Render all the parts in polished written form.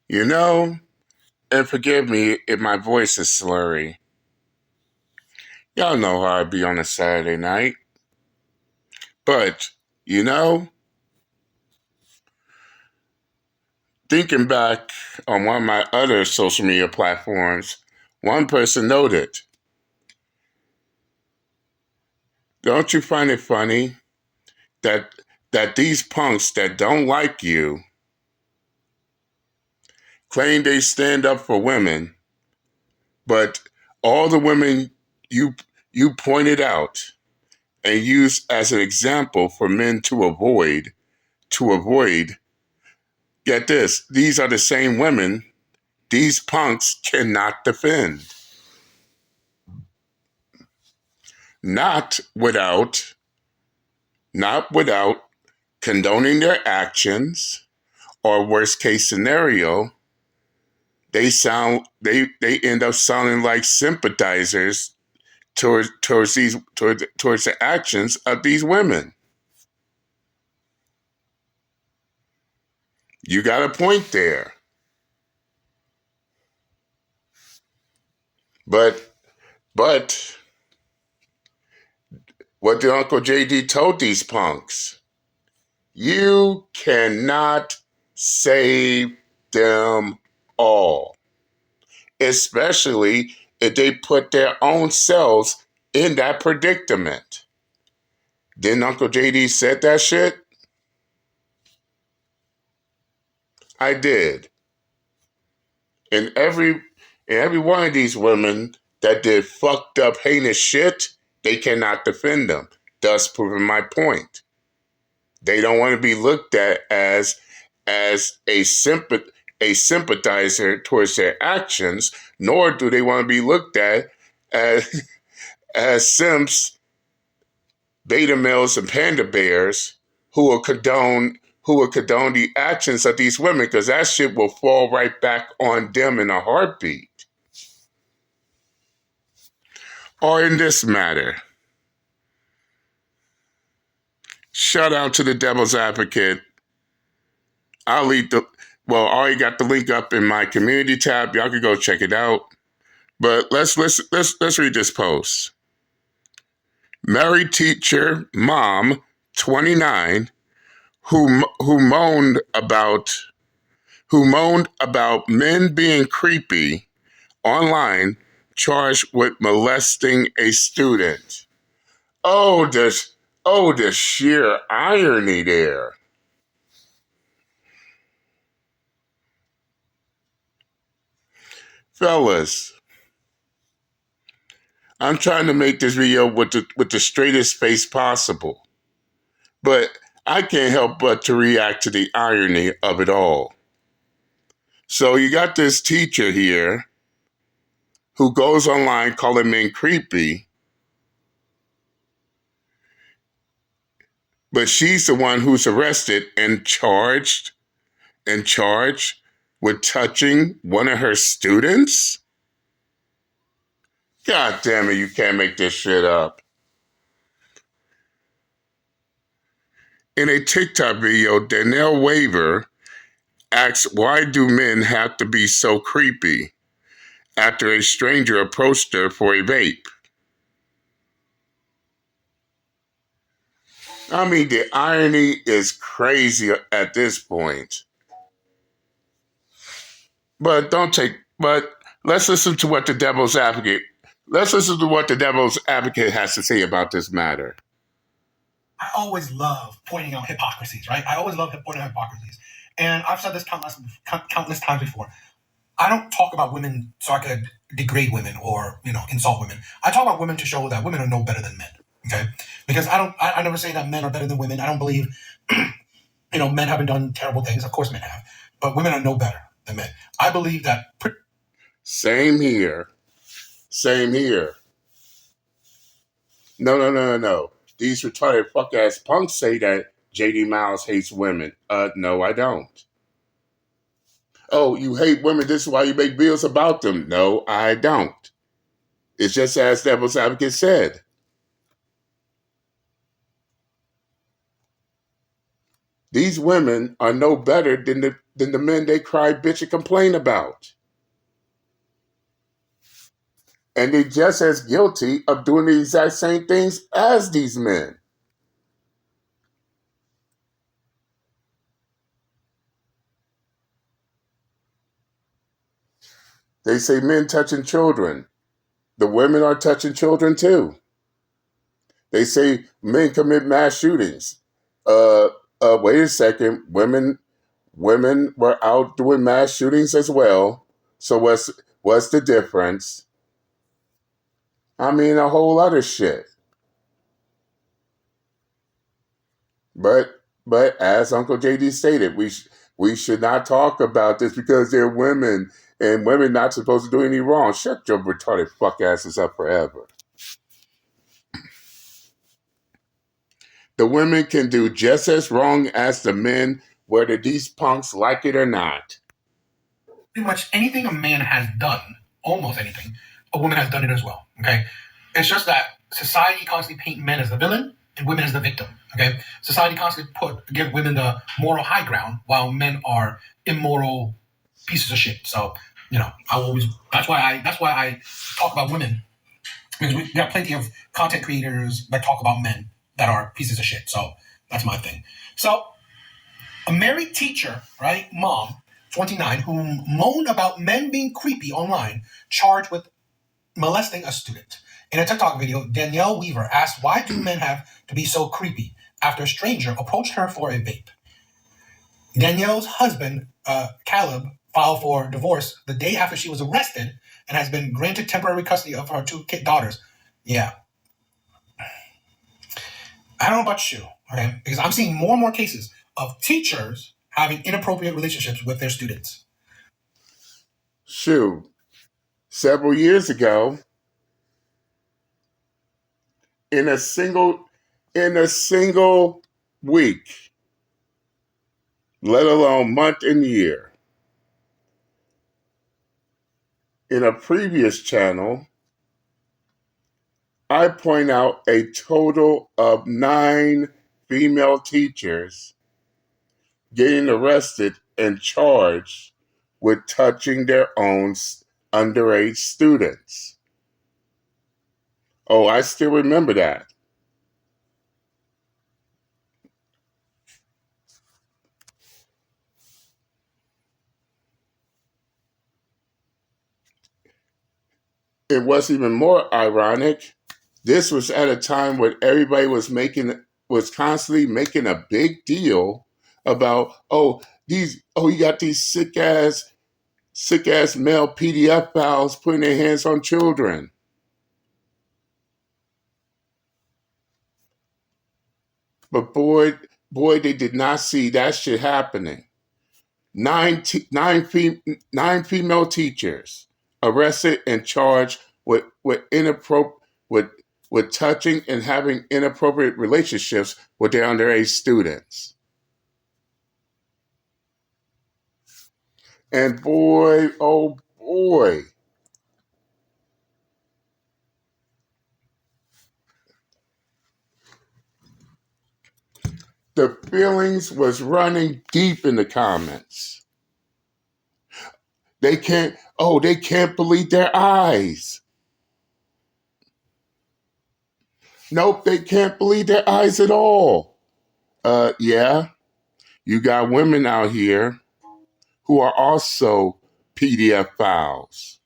You know, and forgive me if my voice is slurry. Y'all know how I be on a Saturday night. But, you know, thinking back on one of my other social media platforms, one person noted, don't you find it funny that these punks that don't like you claim they stand up for women, but all the women you pointed out and used as an example for men to avoid, get this, these are the same women these punks cannot defend. Not without not without condoning their actions, or worst case scenario, they end up sounding like sympathizers towards the actions of these women. You got a point there. But but what did Uncle JD told these punks? You cannot save them all, especially if they put their own selves in that predicament. Didn't Uncle JD said that shit? I did. And every one of these women that did fucked up heinous shit, they cannot defend them, thus proving my point. They don't want to be looked at as a sympathizer towards their actions, nor do they want to be looked at as simps, beta males, and panda bears who will condone the actions of these women, because that shit will fall right back on them in a heartbeat. Or in this matter, shout out to the Devil's Advocate. I'll leave I already got the link up in my community tab. Y'all can go check it out. But let's read this post. Married teacher mom, 29, who moaned about men being creepy online, charged with molesting a student. The sheer irony there. Fellas, I'm trying to make this video with the straightest face possible, but I can't help but to react to the irony of it all. So you got this teacher here who goes online calling men creepy, but she's the one who's arrested and charged with touching one of her students? God damn it, you can't make this shit up. In a TikTok video, Danielle Waver asks, why do men have to be so creepy, after a stranger approached her for a vape? I mean, the irony is crazy at this point. But let's listen to what the devil's advocate has to say about this matter. I always love pointing out hypocrisies, right? I always love pointing out hypocrisies. And I've said this countless times before. I don't talk about women so I could degrade women or, insult women. I talk about women to show that women are no better than men, okay? Because I never say that men are better than women. I don't believe, men haven't done terrible things. Of course men have. But women are no better than men. I believe that... Same here. No. These retarded fuck-ass punks say that J.D. Miles hates women. No, I don't. Oh, you hate women, this is why you make videos about them. No, I don't. It's just as Devil's Advocate said. These women are no better than the men they cry, bitch, and complain about. And they're just as guilty of doing the exact same things as these men. They say men touching children. The women are touching children too. They say men commit mass shootings. Uh, wait a second. Women were out doing mass shootings as well. So what's the difference? I mean, a whole lot of shit. But as Uncle JD stated, we should not talk about this because they're women and women not supposed to do any wrong. Shut your retarded fuck asses up forever. The women can do just as wrong as the men, whether these punks like it or not. Pretty much anything a man has done, almost anything, a woman has done it as well. Okay, it's just that society constantly paint men as the villain and women as the victim. Okay, society constantly give women the moral high ground while men are immoral pieces of shit. So that's why I talk about women, because we got plenty of content creators that talk about men that are pieces of shit. So that's my thing. So a married teacher, right, mom, 29, who moaned about men being creepy online, charged with molesting a student. In a TikTok video, Danielle Weaver asked, why do men have to be so creepy after a stranger approached her for a vape? Danielle's husband, Caleb, filed for divorce the day after she was arrested and has been granted temporary custody of her two daughters. Yeah. I don't know about you, okay? Because I'm seeing more and more cases of teachers having inappropriate relationships with their students. Shoot, several years ago, in a single week, let alone month and year, in a previous channel, I point out a total of 9 female teachers getting arrested and charged with touching their own underage students. Oh, I still remember that. And what's even more ironic, this was at a time when everybody was constantly making a big deal about, you got these sick ass male PDF files putting their hands on children. But boy, they did not see that shit happening. Nine female teachers arrested and charged with inappropriate with touching and having inappropriate relationships with their underage students. And boy, oh boy, the feelings was running deep in the comments. They can't believe their eyes. Nope, they can't believe their eyes at all. Yeah, you got women out here who are also PDF files.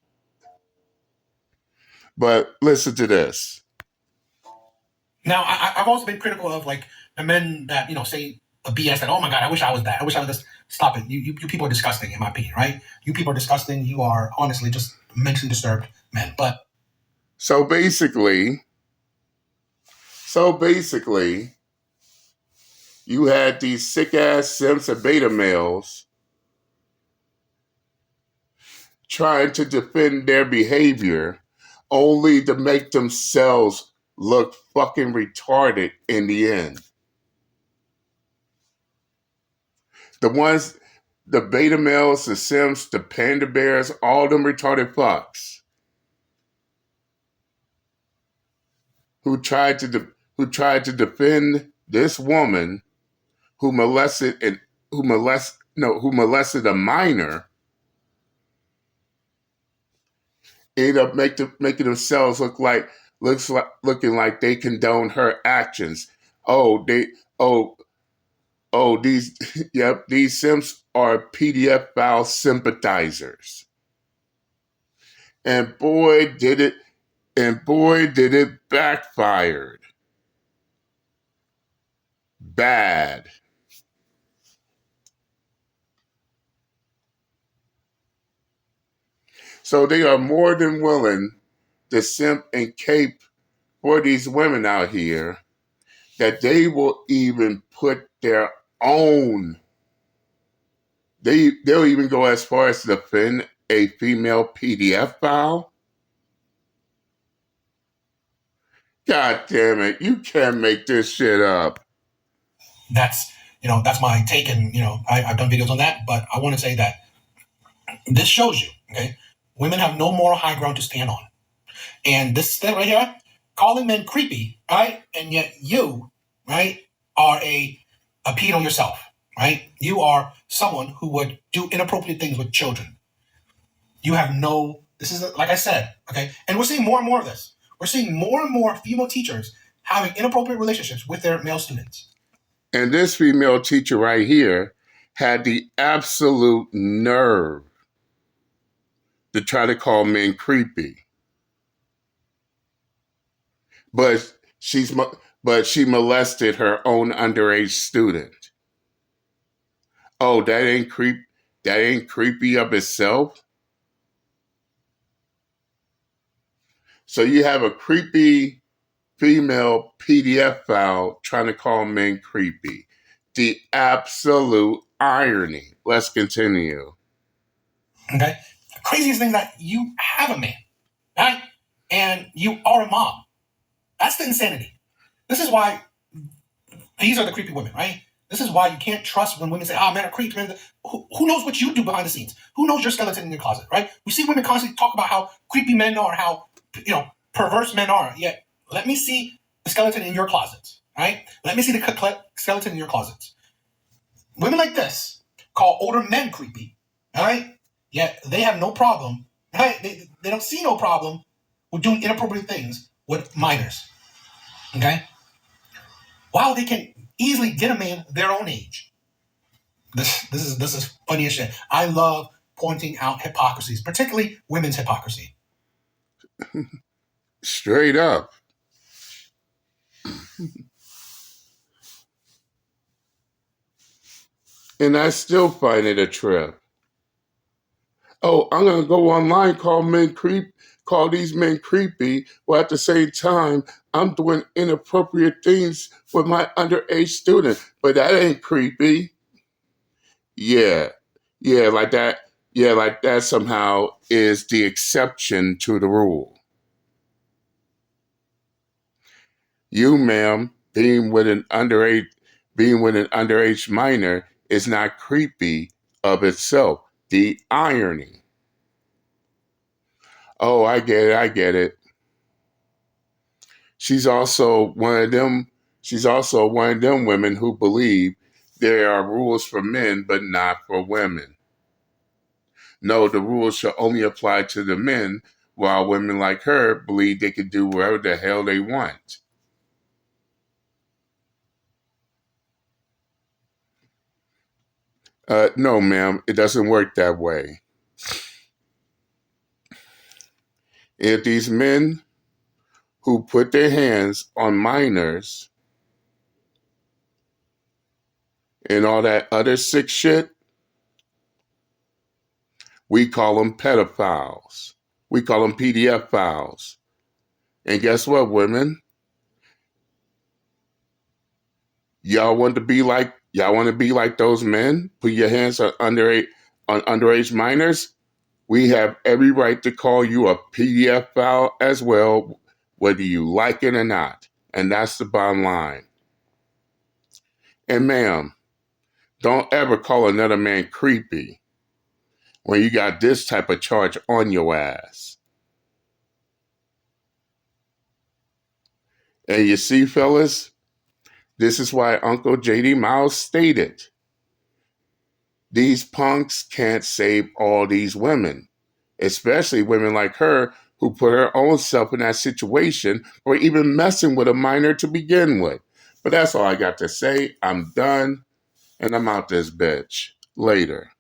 But listen to this. Now, I've also been critical of like the men that say a BS that, oh my god, I wish I was that. I wish I was this. Stop it. You people are disgusting, in my opinion, right? You people are disgusting. You are honestly just mentally disturbed men. But so basically, you had these sick ass simps and beta males trying to defend their behavior only to make themselves look fucking retarded in the end. The beta males, the simps, the panda bears, all them retarded fucks who tried to defend this woman who molested and who molested a minor end up making themselves looking like they condone her actions. Oh, they oh these yep, these simps are PDF file sympathizers. And boy did it backfired. Bad. So they are more than willing to simp and cape for these women out here that they will even put their own, they'll even go as far as to defend a female PDF file. God damn it, you can't make this shit up. That's that's my take, and I've done videos on that. But I want to say that this shows you, okay, women have no moral high ground to stand on, and this thing right here, calling men creepy, right, and yet you, right, are a pedo yourself, right? You are someone who would do inappropriate things with children. You have no. This is like I said, okay, and we're seeing more and more of this. We're seeing more and more female teachers having inappropriate relationships with their male students. And this female teacher right here had the absolute nerve to try to call men creepy. But she molested her own underage student. Oh, that ain't creepy of itself. So you have a creepy female PDF file trying to call men creepy. The absolute irony. Let's continue. Okay. The craziest thing that you have a man, right? And you are a mom. That's the insanity. This is why these are the creepy women, right? This is why you can't trust when women say, "Oh, men are creepy." Men, who knows what you do behind the scenes? Who knows your skeleton in your closet, right? We see women constantly talk about how creepy men are, how perverse men are. Yet, let me see the skeleton in your closets, right? Let me see the skeleton in your closets. Women like this call older men creepy, all right? Yet they have no problem, right? They don't see no problem with doing inappropriate things with minors, okay? While they can easily get a man their own age. This is funny as shit. I love pointing out hypocrisies, particularly women's hypocrisy. Straight up. And I still find it a trip. Oh, I'm gonna go online, call these men creepy, while at the same time I'm doing inappropriate things with my underage student. But that ain't creepy. Yeah. Yeah, like that. Yeah, like that somehow is the exception to the rule. You, ma'am, being with an underage minor is not creepy of itself. The irony. Oh, I get it. She's also one of them. She's also one of them women who believe there are rules for men, but not for women. No, the rules should only apply to the men, while women like her believe they can do whatever the hell they want. No, ma'am, it doesn't work that way. If these men who put their hands on minors and all that other sick shit, we call them pedophiles. We call them PDF files. And guess what, women? Y'all want to be like those men? Put your hands on underage minors? We have every right to call you a PDF file as well, whether you like it or not. And that's the bottom line. And ma'am, don't ever call another man creepy when you got this type of charge on your ass. And you see, fellas, This is why Uncle J.D. Miles stated, these punks can't save all these women, especially women like her who put her own self in that situation or even messing with a minor to begin with. But that's all I got to say. I'm done, and I'm out this bitch. Later.